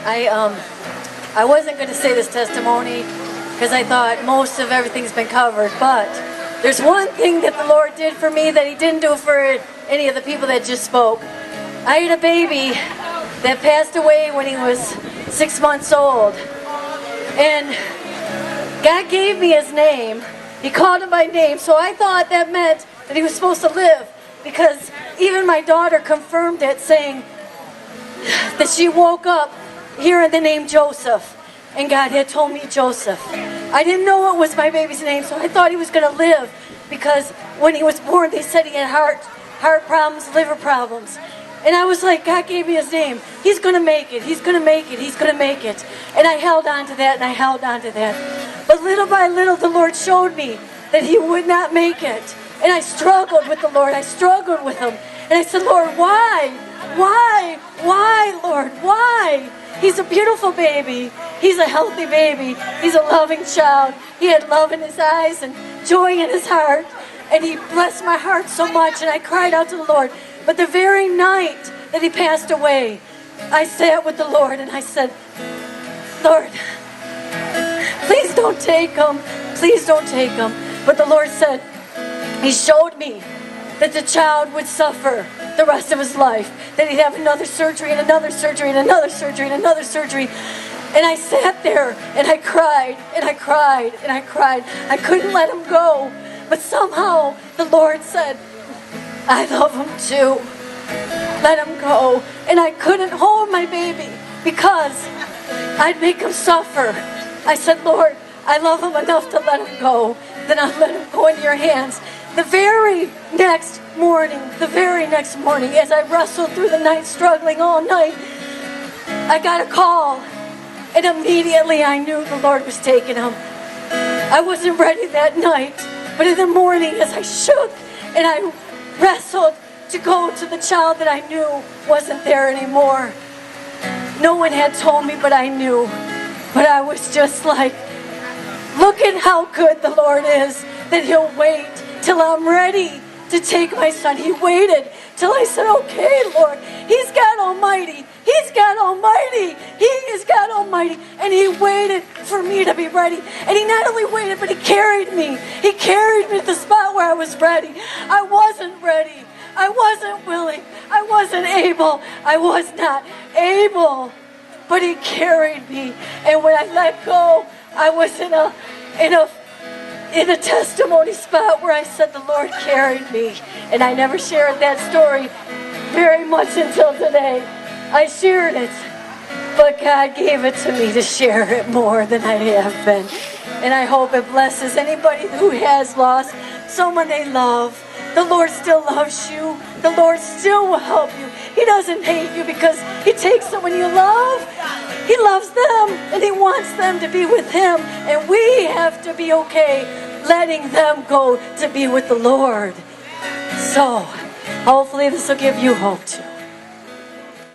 I wasn't going to say this testimony because I thought most of everything's been covered, but there's one thing that the Lord did for me that He didn't do for any of the people that just spoke. I had a baby that passed away when he was 6 months old, and God gave me his name. He called him by name, so I thought that meant that he was supposed to live, because even my daughter confirmed it, saying that she woke up hearing the name Joseph, and God had told me Joseph. I didn't know what was my baby's name, so I thought he was going to live, because when he was born they said he had heart problems, liver problems. And I was like, God gave me his name. He's going to make it. He's going to make it. He's going to make it. And I held on to that, and I held on to that. But little by little, the Lord showed me that he would not make it. And I struggled with the Lord. I struggled with him. And I said, Lord, why? Why? Why, Lord? Why? He's a beautiful baby. He's a healthy baby. He's a loving child. He had love in his eyes and joy in his heart. And he blessed my heart so much. And I cried out to the Lord. But the very night that he passed away, I sat with the Lord and I said, Lord, please don't take him. Please don't take him. But the Lord said, he showed me that the child would suffer the rest of his life, that he'd have another surgery and another surgery and another surgery and another surgery. And I sat there and I cried and I cried and I cried. I couldn't let him go. But somehow the Lord said, I love him too. Let him go. And I couldn't hold my baby because I'd make him suffer. I said, Lord, I love him enough to let him go. Then I'll let him go into your hands. The very next morning, as I wrestled through the night, struggling all night, I got a call. And immediately I knew the Lord was taking him. I wasn't ready that night. But in the morning, as I shook and I wrestled to go to the child that I knew wasn't there anymore. No one had told me, but I knew. But I was just like, look at how good the Lord is, that he'll wait till I'm ready to take my son. He waited till I said, okay, Lord, he's God Almighty. He's God Almighty. He is God Almighty. And he waited for me to be ready. And he not only waited, but he carried me. He carried me to the spot where I was ready. I wasn't ready. I wasn't willing. I wasn't able. I was not able. But he carried me. And when I let go, I was in a testimony spot where I said the Lord carried me. And I never shared that story very much until today. I shared it, but God gave it to me to share it more than I have been. And I hope it blesses anybody who has lost someone they love. The Lord still loves you. The Lord still will help you. He doesn't hate you because he takes someone you love. He loves them and he wants them to be with him. And we have to be okay letting them go to be with the Lord. So, hopefully this will give you hope too.